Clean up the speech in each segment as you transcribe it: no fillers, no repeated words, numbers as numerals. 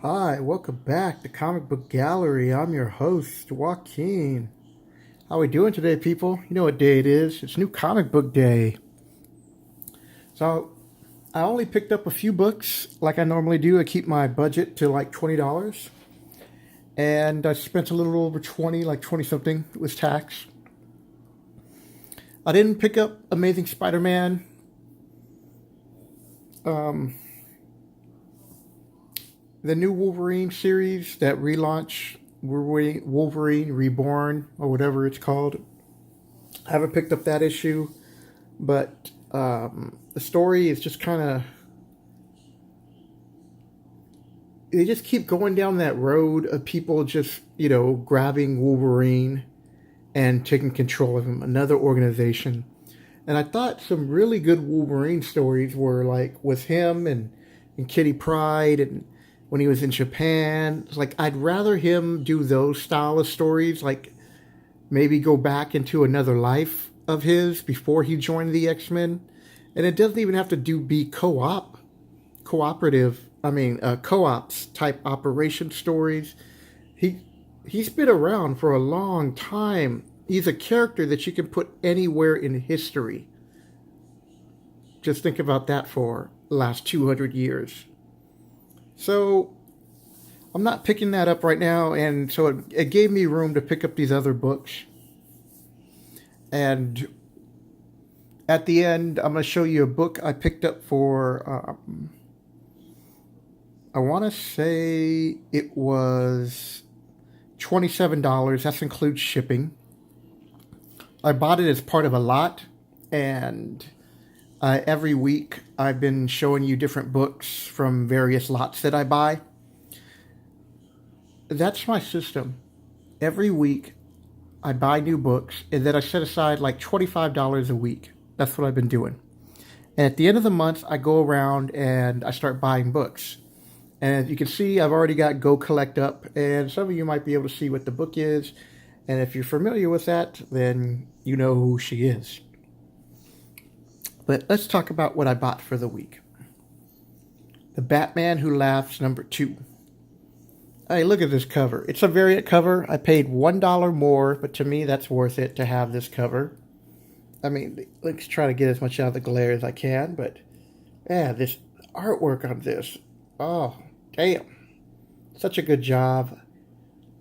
Hi, welcome back to Comic Book Gallery. I'm your host, Joaquin. How we doing today, people? You know what day it is. It's New Comic Book Day. So, I only picked up a few books like I normally do. I keep my budget to like $20. And I spent a little over 20, like 20 something with tax. I didn't pick up Amazing Spider-Man. The new Wolverine series, that relaunch, Wolverine Reborn, or whatever it's called. I haven't picked up that issue, but the story is just kind of... They just keep going down that road of people just, grabbing Wolverine and taking control of him, another organization. And I thought some really good Wolverine stories were like with him and Kitty Pryde and when he was in Japan. It's like I'd rather him do those style of stories, like maybe go back into another life of his before he joined the X-Men. And it doesn't even have to be co-ops type operation stories. He's been around for a long time. He's a character that you can put anywhere in history. Just think about that for the last 200 years. So I'm not picking that up right now, and so it gave me room to pick up these other books. And at the end, I'm going to show you a book I picked up for, I want to say it was $27. That includes shipping. I bought it as part of a lot, and every week I've been showing you different books from various lots that I buy. That's my system. Every week I buy new books, and then I set aside like $25 a week. That's what I've been doing. And at the end of the month, I go around and I start buying books. And as you can see, I've already got Go Collect up, and some of you might be able to see what the book is. And if you're familiar with that, then you know who she is. But let's talk about what I bought for the week. The Batman Who Laughs #2. Hey, look at this cover. It's a variant cover. I paid $1 more, but to me that's worth it to have this cover. I mean, let's try to get as much out of the glare as I can, but yeah, this artwork on this. Oh, damn. Such a good job.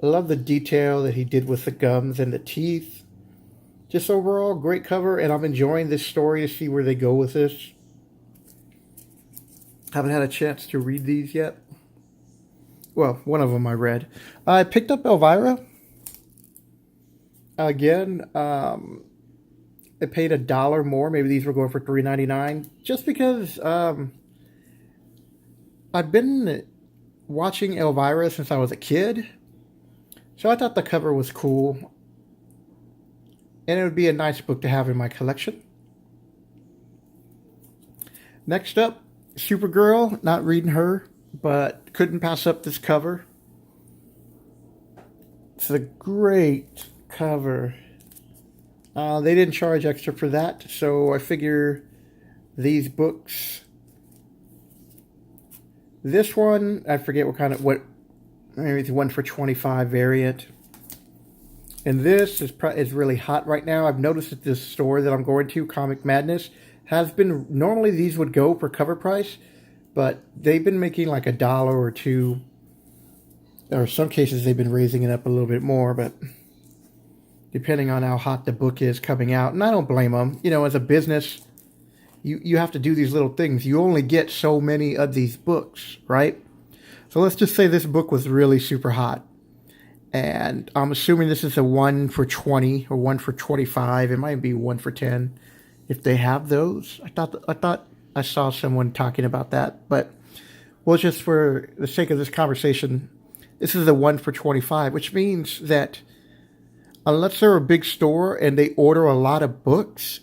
I love the detail that he did with the gums and the teeth. Just overall, great cover, and I'm enjoying this story to see where they go with this. Haven't had a chance to read these yet. Well, one of them I read. I picked up Elvira. Again, I paid $1 more. Maybe these were going for $3.99. Just because I've been watching Elvira since I was a kid. So I thought the cover was cool. And it would be a nice book to have in my collection. Next up, Supergirl. Not reading her, but couldn't pass up this cover. It's a great cover. They didn't charge extra for that, so I figure these books. This one, I forget maybe it's one for 25 variant. And this is really hot right now. I've noticed that this store that I'm going to, Comic Madness, has been... Normally these would go for cover price, but they've been making like $1 or $2. Or in some cases they've been raising it up a little bit more, but depending on how hot the book is coming out. And I don't blame them. You know, as a business, you have to do these little things. You only get so many of these books, right? So let's just say this book was really super hot. And I'm assuming this is a 1 for 20 or 1 for 25. It might be 1 for 10 if they have those. I thought I saw someone talking about that. But, well, just for the sake of this conversation, this is a 1 for 25, which means that unless they're a big store and they order a lot of books,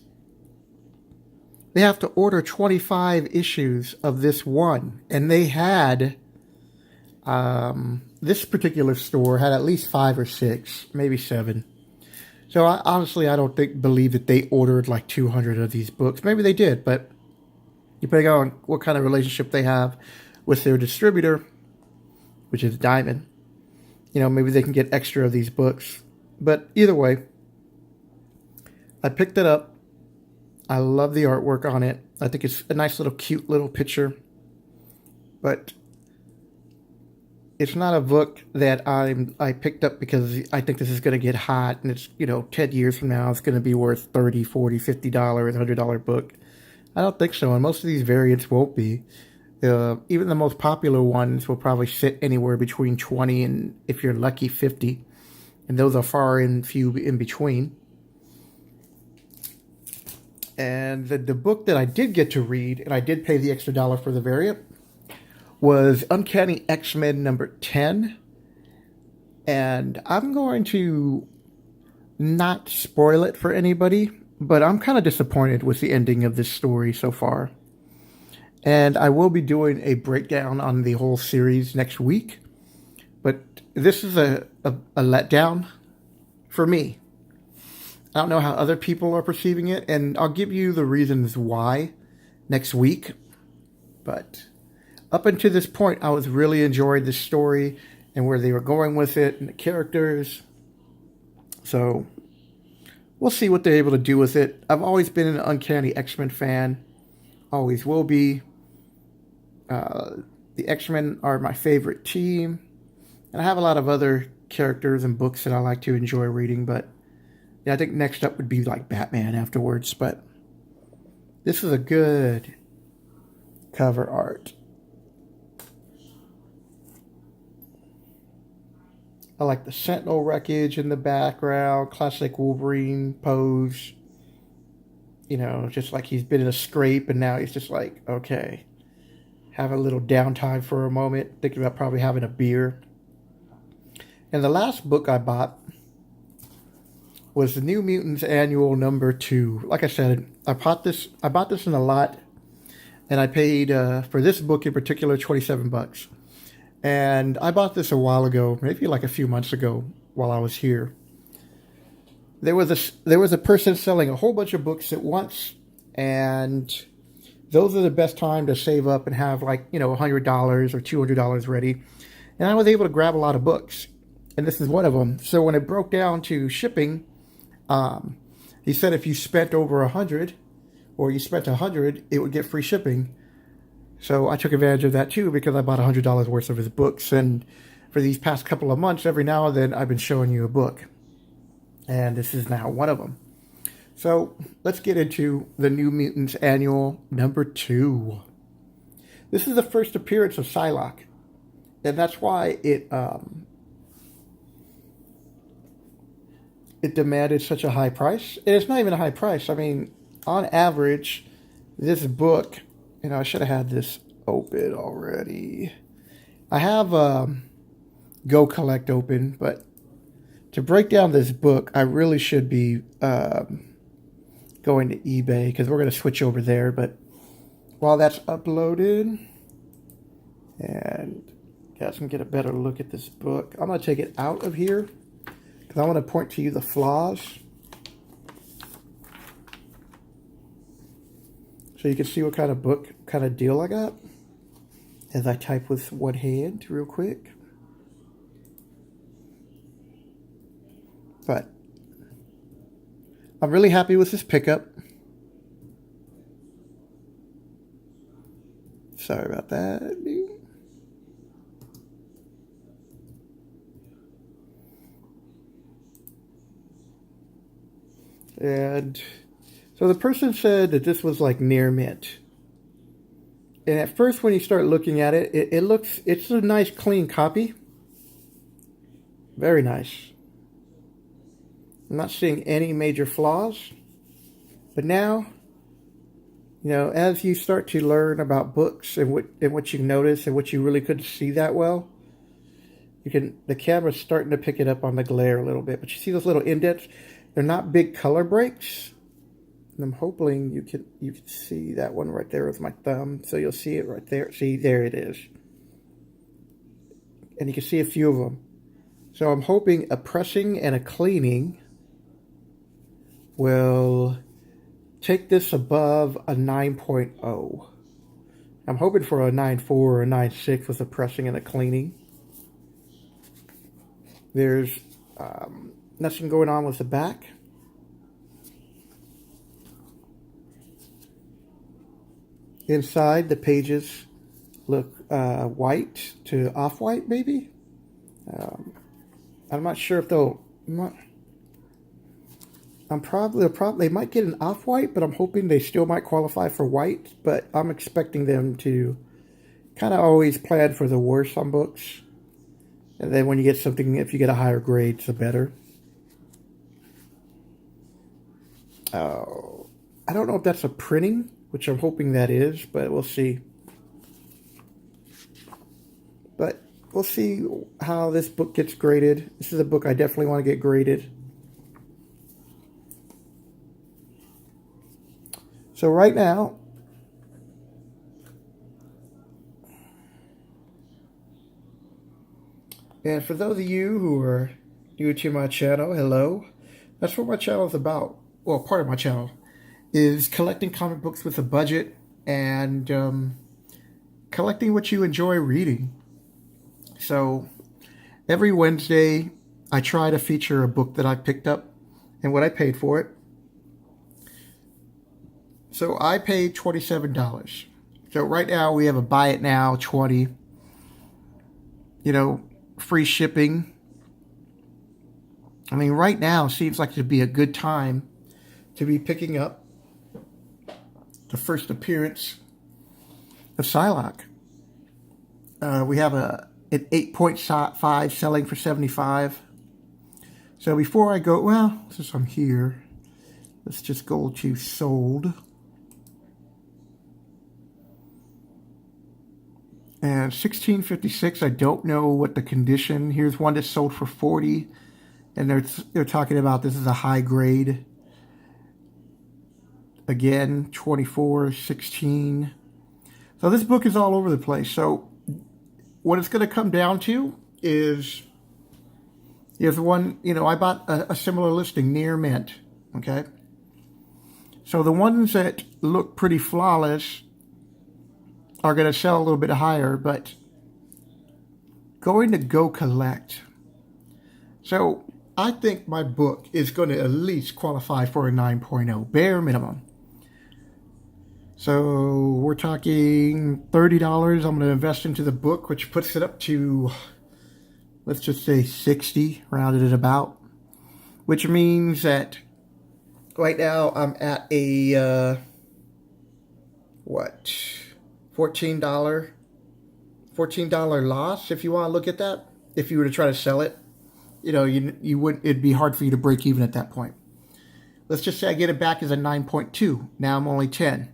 they have to order 25 issues of this one. And they had... this particular store had at least 5 or 6, maybe 7. So honestly, I don't believe that they ordered like 200 of these books. Maybe they did, but depending on what kind of relationship they have with their distributor, which is diamond. Maybe they can get extra of these books. But either way, I picked it up. I love the artwork on it. I think it's a nice little cute little picture. But it's not a book that I picked up because I think this is going to get hot and it's, 10 years from now it's going to be worth $30, $40, $50, $100 book. I don't think so, and most of these variants won't be. Even the most popular ones will probably sit anywhere between 20 and, if you're lucky, 50. And those are far and few in between. And the book that I did get to read, and I did pay the extra $1 for the variant, was Uncanny XMen number 10. And I'm going to not spoil it for anybody, but I'm kind of disappointed with the ending of this story so far. And I will be doing a breakdown on the whole series next week. But this is a letdown for me. I don't know how other people are perceiving it, and I'll give you the reasons why next week. But up until this point, I was really enjoying this story and where they were going with it and the characters. So we'll see what they're able to do with it. I've always been an Uncanny X-Men fan. Always will be. The X-Men are my favorite team. And I have a lot of other characters and books that I like to enjoy reading, but yeah, I think next up would be like Batman afterwards. But this is a good cover art. I like the Sentinel wreckage in the background, classic Wolverine pose. Just like he's been in a scrape and now he's just like, okay, have a little downtime for a moment, thinking about probably having a beer. And the last book I bought was the New Mutants Annual number 2. Like I said, I bought this in a lot, and I paid for this book in particular $27. And I bought this a while ago, maybe like a few months ago, while I was here. There was a person selling a whole bunch of books at once, and those are the best time to save up and have $100 or $200 ready. And I was able to grab a lot of books, and this is one of them. So when it broke down to shipping, he said if you spent over 100 or you spent 100, it would get free shipping. So I took advantage of that too because I bought $100 worth of his books. And for these past couple of months, every now and then I've been showing you a book. And this is now one of them. So let's get into the New Mutants Annual number 2. This is the first appearance of Psylocke. And that's why it demanded such a high price. And it's not even a high price. I mean, on average, this book, I should have had this open already. I have Go Collect open, but to break down this book, I really should be going to eBay because we're going to switch over there. But while that's uploaded, and you guys can get a better look at this book, I'm going to take it out of here because I want to point to you the flaws so you can see what kind of book, kind of deal I got as I type with one hand real quick. But I'm really happy with this pickup. Sorry about that, dude. And so the person said that this was like near mint. And at first when you start looking at it, it's a nice clean copy. Very nice. I'm not seeing any major flaws. But now, as you start to learn about books and what you notice and what you really couldn't see that well, the camera's starting to pick it up on the glare a little bit. But you see those little indents? They're not big color breaks. And I'm hoping you can see that one right there with my thumb. So you'll see it right there. See, there it is. And you can see a few of them. So I'm hoping a pressing and a cleaning will take this above a 9.0. I'm hoping for a 9.4 or a 9.6 with a pressing and a cleaning. There's nothing going on with the back. Inside, the pages look white to off-white, maybe. I'm not sure if they'll. They might get an off-white, but I'm hoping they still might qualify for white. But I'm expecting them to kind of always plan for the worst on books. And then when you get something, if you get a higher grade, the better. I don't know if that's a printing, which I'm hoping that is, but we'll see. But we'll see how this book gets graded. This is a book I definitely want to get graded. So right now, and for those of you who are new to my channel, hello. That's what my channel is about. Well, part of my channel is collecting comic books with a budget and collecting what you enjoy reading. So every Wednesday, I try to feature a book that I picked up and what I paid for it. So I paid $27. So right now we have a buy it now, $20. You know, free shipping. I mean, right now seems like it'd be a good time to be picking up the first appearance of Psylocke. We have an 8.5 selling for $75. So before I go, well, since I'm here, let's just go to sold. And $16.56, I don't know what the condition. Here's one that sold for $40. And they're talking about this is a high grade. Again, 24, 16. So this book is all over the place. So what it's going to come down to is one, you know, I bought a similar listing near mint. Okay. So the ones that look pretty flawless are going to sell a little bit higher, but going to go collect. So I think my book is going to at least qualify for a 9.0, bare minimum. So we're talking $30 I'm going to invest into the book, which puts it up to, let's just say 60, rounded it about. Which means that right now I'm at a, $14 loss, if you want to look at that. If you were to try to sell it, you know, you wouldn't. It'd be hard for you to break even at that point. Let's just say I get it back as a 9.2. Now I'm only 10.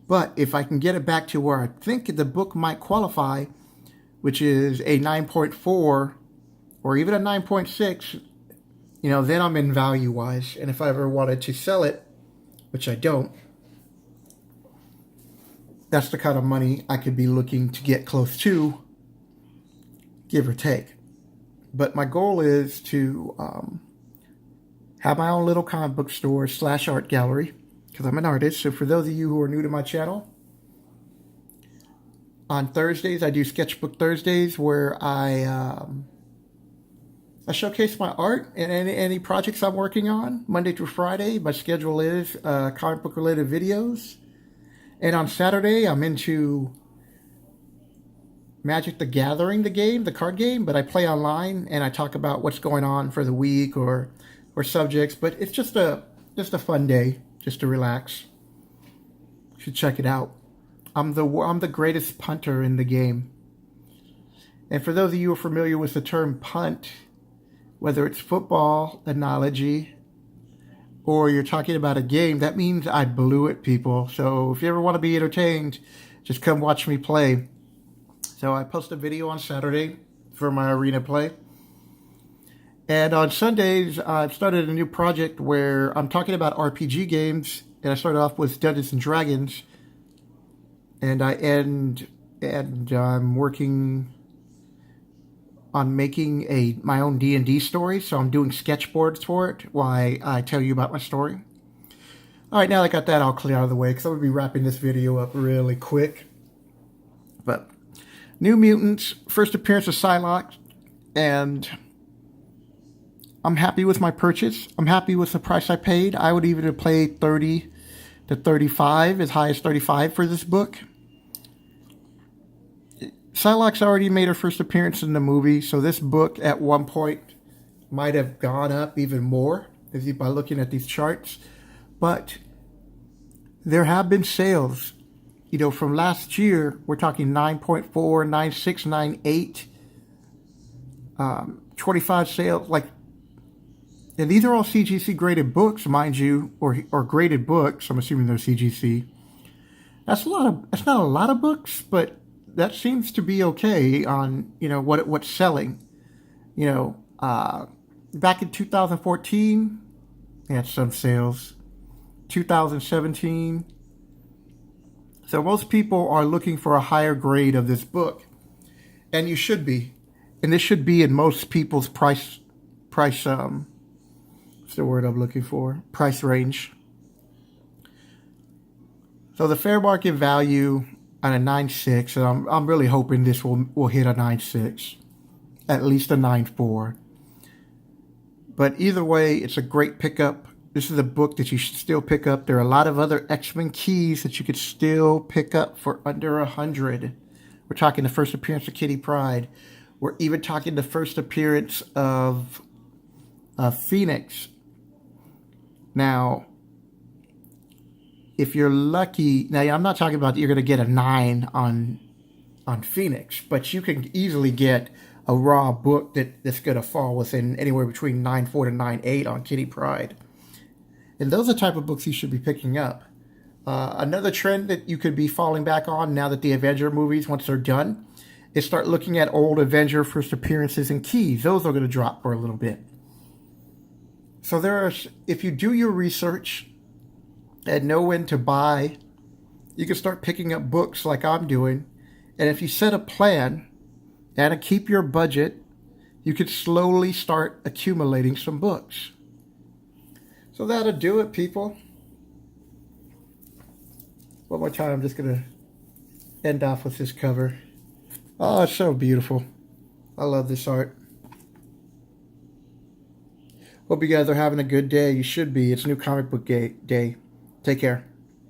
But if I can get it back to where I think the book might qualify, which is a 9.4 or even a 9.6, you know, then I'm in value wise. And if I ever wanted to sell it, which I don't, that's the kind of money I could be looking to get close to, give or take. But my goal is to have my own little comic book store / art gallery, because I'm an artist. So for those of you who are new to my channel, on Thursdays I do Sketchbook Thursdays, where I showcase my art and any projects I'm working on. Monday through Friday, my schedule is comic book related videos. And on Saturday, I'm into Magic the Gathering, the card game, but I play online and I talk about what's going on for the week or subjects. But it's just a fun day, just to relax. You should check it out. I'm the greatest punter in the game. And for those of you who are familiar with the term punt, whether it's football analogy or you're talking about a game, that means I blew it, people. So if you ever want to be entertained, just come watch me play. So I post a video on Saturday for my arena play. And on Sundays, I've started a new project where I'm talking about RPG games. And I started off with Dungeons and Dragons. And I'm working on making my own D&D story, so I'm doing sketchboards for it while I tell you about my story. All right, now that I got that all clear out of the way, because I'm going to be wrapping this video up really quick. But New Mutants, first appearance of Psylocke, and I'm happy with my purchase. I'm happy with the price I paid. I would even have paid 30 to 35, as high as 35 for this book. Psylocke's already made her first appearance in the movie, so this book at one point might have gone up even more by looking at these charts. But there have been sales, you know, from last year. We're talking 9.4, 9.6, 9.8, 25 sales. Like, and these are all CGC graded books, mind you, or graded books. I'm assuming they're CGC. That's not a lot of books, but that seems to be okay on, you know, what's selling. You know, back in 2014, we had some sales. 2017. So most people are looking for a higher grade of this book, and you should be. And this should be in most people's price. What's the word I'm looking for? Price range. So the fair market value on a 9.6, and I'm really hoping this will hit a 9.6, at least a 9.4. But either way, it's a great pickup. This is a book that you should still pick up. There are a lot of other X-Men keys that you could still pick up for under $100. We're talking the first appearance of Kitty Pryde. We're even talking the first appearance of Phoenix. Now, if you're lucky, now I'm not talking about you're going to get a 9 on Phoenix, but you can easily get a raw book that's going to fall within anywhere between 9.4 to 9.8 on Kitty Pryde. And those are the type of books you should be picking up. Another trend that you could be falling back on now that the Avenger movies, once they're done, is start looking at old Avenger first appearances and keys. Those are going to drop for a little bit. So if you do your research and know when to buy, you can start picking up books like I'm doing. And if you set a plan and keep your budget, you could slowly start accumulating some books. So that'll do it, people. One more time, I'm just going to end off with this cover. Oh, it's so beautiful. I love this art. Hope you guys are having a good day. You should be. It's New Comic Book Day. Take care.